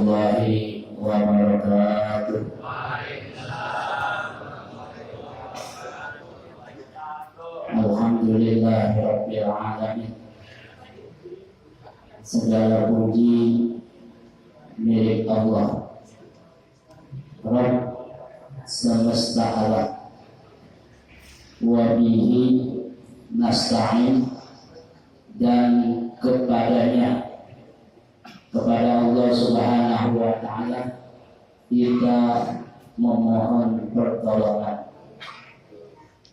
warahmatullahi wabarakatuh. Alhamdulillahirabbil alamin. Segala puji milik Allah, Rabb semesta alam. Wa bihi nasta'in, dan kepadanya, kepada Allah Subhanahu wa ta'ala kita memohon pertolongan,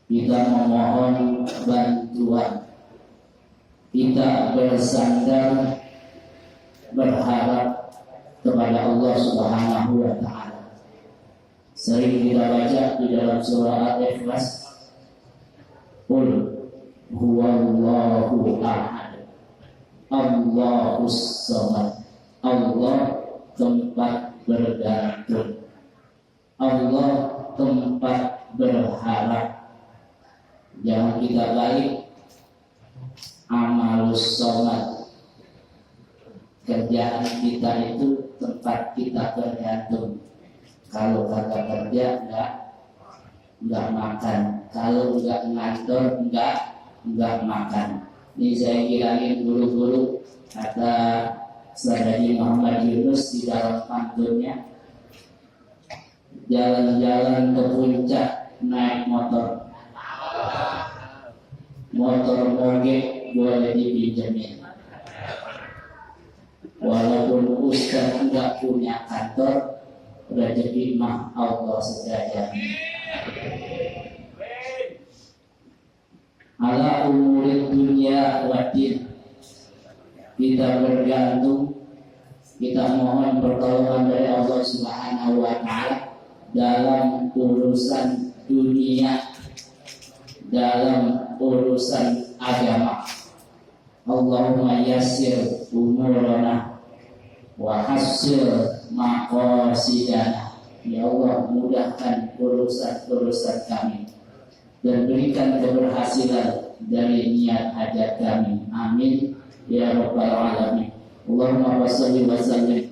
kita memohon bantuan, kita bersandar berharap kepada Allah Subhanahu wa ta'ala. Sering kita baca di dalam surah Al-Ikhlas, Qul huwallahu ahad, Allahus samad. Allah tempat bergantung, Allah tempat berharap. Jangan kita balik, amalus samad, kerjaan kita itu tempat kita bergantung. Kalau kata kerja enggak makan, kalau enggak ngantor enggak makan. Ini saya kirain guru-guru kata Saudari Muhammad Yunus di dalam pantunnya, jalan-jalan ke puncak naik motor, motor moge boleh dipinjemin. Walaupun ustaz enggak punya kantor, rezeki mah Allah saja. Ala umurid dunia wadin, kita bergantung, kita mohon pertolongan dari Allah Subhanahu wa ta'ala dalam urusan dunia, dalam urusan agama. Allahumma yassir umurana wa hassir maqasidana. Ya Allah, mudahkan urusan-urusan kami dan berikan keberhasilan dari niat hajat kami. Amin ya rabbal alamin. Allahumma shalli wa sallim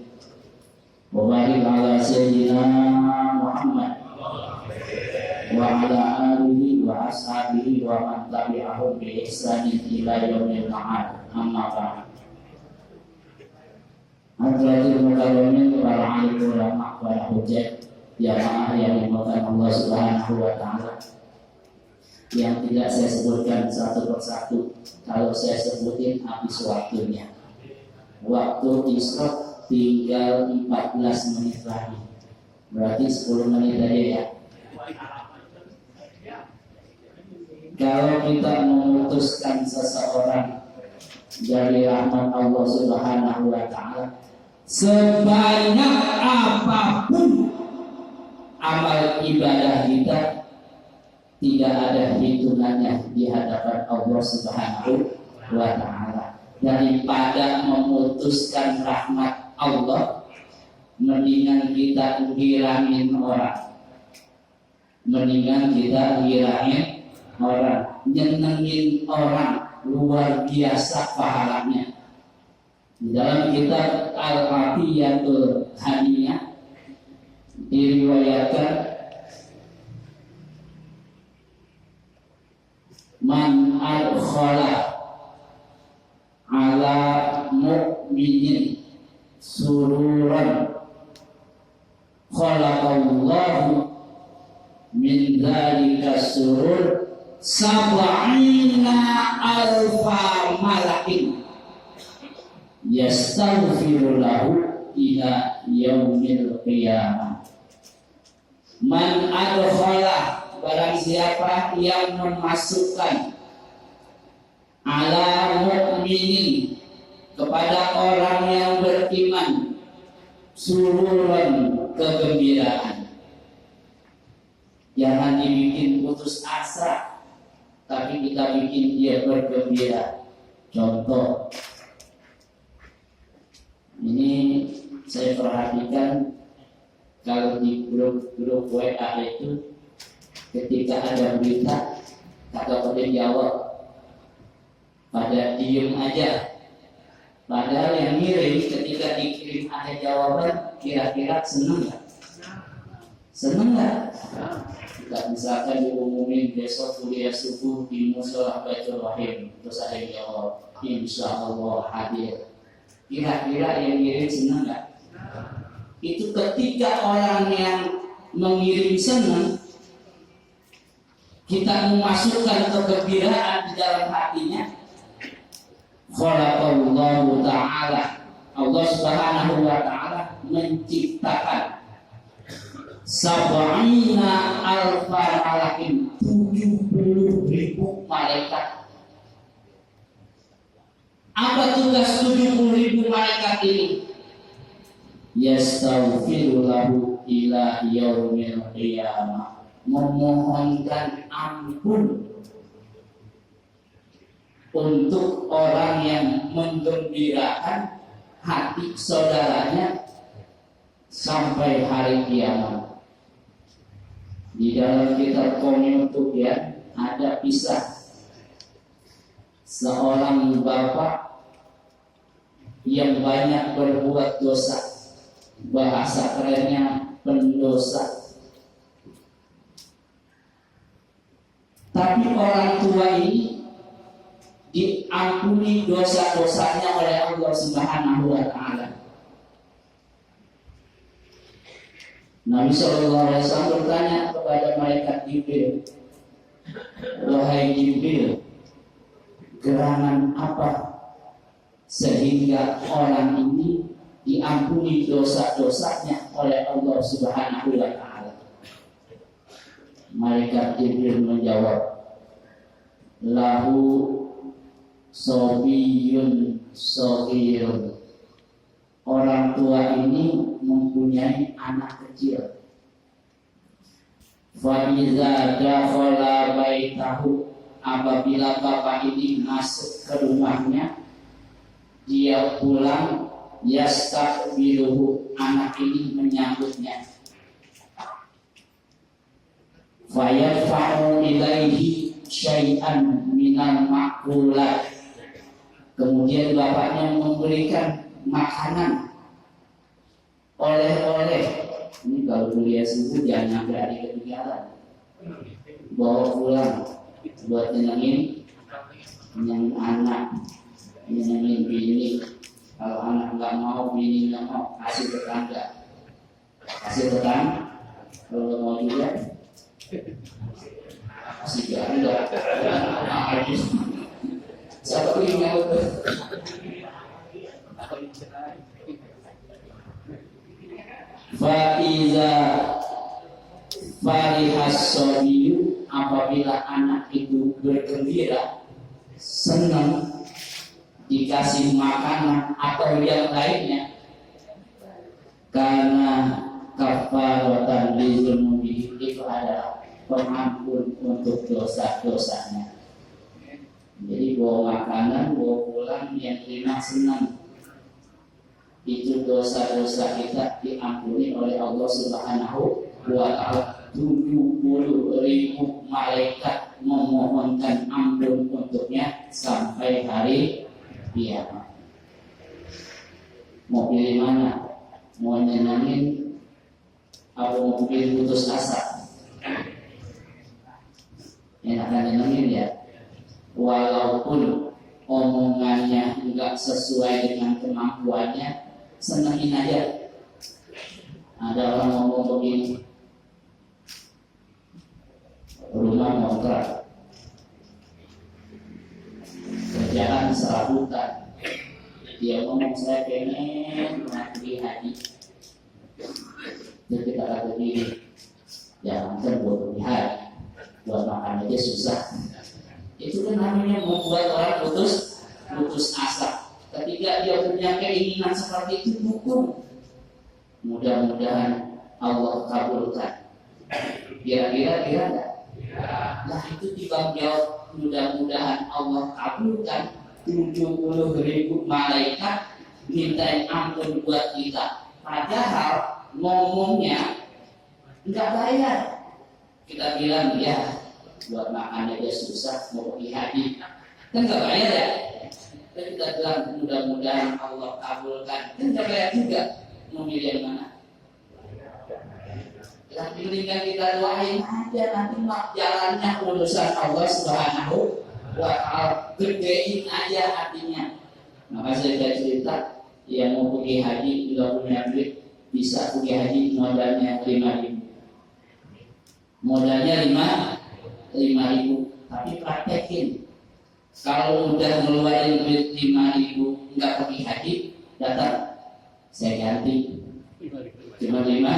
wa barik ala sayyidina Muhammad wa ala alihi wa ashabihi wa man tabi'ahum bi ihsanin ila yaumil ma'ad. Amma ba'd. Hadratul mukarramin para alim ulama, para hujjah, jamaah yang dimuliakan Allah Subhanahu wa ta'ala, yang tidak saya sebutkan satu persatu. Kalau saya sebutin habis waktunya. Waktu isyraq tinggal 14 menit lagi, berarti 10 menit aja ya. Kalau kita memutuskan seseorang dari rahmat Allah Subhanahu wa ta'ala, sebanyak apapun amal ibadah kita, tidak ada hitungannya di hadapan Allah Subhanahu wa ta'ala. Daripada memutuskan rahmat Allah, mendingan kita ngilangin orang, mendingan kita ngilangin orang, nyenengin orang, luar biasa pahalanya. Di dalam kitab Al-Afiyatul Haniyah diriwayatkan, man adkhala ala mu'minin sururan khalaqallahu min dzalika surur sab'ina alfa malakin yastaghfiru lahu ila yaumil qiyamah. Man adkhala, barang siapa yang memasukkan, ala mu'minin, kepada orang yang beriman, sururan, kegembiraan. Jangan dibikin putus asa, tapi kita bikin dia bergembira. Contoh, ini saya perhatikan kalau di grup WA itu, ketika ada berita kagak pada jawab, pada diem aja. Padahal yang ngirim ketika dikirim ada jawaban, kira-kira seneng nggak? Seneng nggak? Tidak, misalkan diumumin besok kuliah subuh di musola Baitul Rahim, terus ada yang jawab, insya Allah hadir. Kira-kira yang ngirim seneng nggak? Itu ketika orang yang mengirim senang, kita memasukkan kegembiraan di dalam hatinya. Khalaqallahu ta'ala, Allah subhanahu wa ta'ala menciptakan sab'ina alfa malakin, 70.000 malaikat. Apa tugas 70.000 malaikat ini? Yastaghfiru lahu ila yaumil qiyamah, memohonkan ampun untuk orang yang menggembirakan hati saudaranya sampai hari kiamat. Di dalam kitab Qomyutub ya ada kisah seorang bapak yang banyak berbuat dosa, bahasa kerennya pendosa. Tapi orang tua ini diampuni dosa-dosanya oleh Allah Subhanahu wa ta'ala. Nabi SAW bertanya kepada malaikat Jibril, wahai Jibril, gerangan apa sehingga orang ini diampuni dosa-dosanya oleh Allah Subhanahu wa ta'ala? Malaikat Jibril menjawab, lahu sobiyun sohirun, orang tua ini mempunyai anak kecil. Faiza dakhala baitahu, apabila bapak ini masuk ke rumahnya, dia pulang, yastaqbiluhu, anak ini menyambutnya. Fayadfa'u ilaihi syai'an minal ma'kulat, kemudian bapaknya memberikan makanan, oleh-oleh. Ini kalau kuliah subuh jangan sampai hari ketinggalan, bawa pulang buat nyenengin anak, nyenengin bini. Kalau anak nggak mau, bini nggak mau, kasih tetangga. Kalau mau juga kasih janda. Siapa yang mau tuh? Faiza farihas sobiyu, apabila anak itu bergembira, senang dikasih makanan atau yang lainnya, karena kafaratan lizunubi, itu adalah pengampun untuk dosa-dosanya. Jadi bawa makanan, bawa pulang, yang terima senang, itu dosa-dosa kita diampuni oleh Allah Subhanahu wa ta'ala. 70.000 malaikat memohonkan ampun untuknya sampai hari kiamat. Mau pilih mana? Mau nyenengin atau mau pilih putus asa? Enakan nyenengin ya, walaupun omongannya enggak sesuai dengan kemampuannya, senengin aja. Ada orang ngomong begini, rumah ngontrak, kerjaan serabutan, dia ngomong saya pengen pergi haji. Jadi kita kata diri, jangan buat pergi haji, buat makan aja susah. Itu kan namanya membuat orang putus asa. Ketika dia punya keinginan seperti itu, dukung. Mudah-mudahan Allah kabulkan. Kira-kira enggak? Nah itu timbang jawab mudah-mudahan Allah kabulkan. 70.000 malaikat minta ampun buat kita. Padahal ngomongnya enggak bayar. Kita bilang ya, buat makan aja susah, mau pergi haji, kan enggak bayar ya. kita bilang mudah-mudahan Allah kabulkan. Kan kita juga memilih yang mana. Yang mendingan kita doain aja, nanti mah jalannya urusan Allah Subhanahu wa ta'ala, gedein aja hatinya. Maka saya cerita yang mau pergi haji juga punya duit, bisa pergi haji modalnya 5.000. Modalnya 5.000, tapi praktekin. Kalau udah ngeluarin duit 5.000 nggak pergi haji, datang saya ganti cuma 5.000.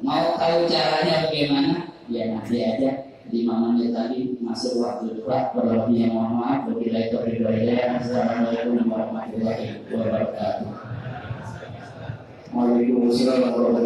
Mau tahu caranya bagaimana? Ya nanti aja 5 menit lagi masuk waktu doa. Berlebihnya mohon maaf. Assalamualaikum warahmatullahi wabarakatuh. Waalaikumsalam warahmatullahi wabarakatuh.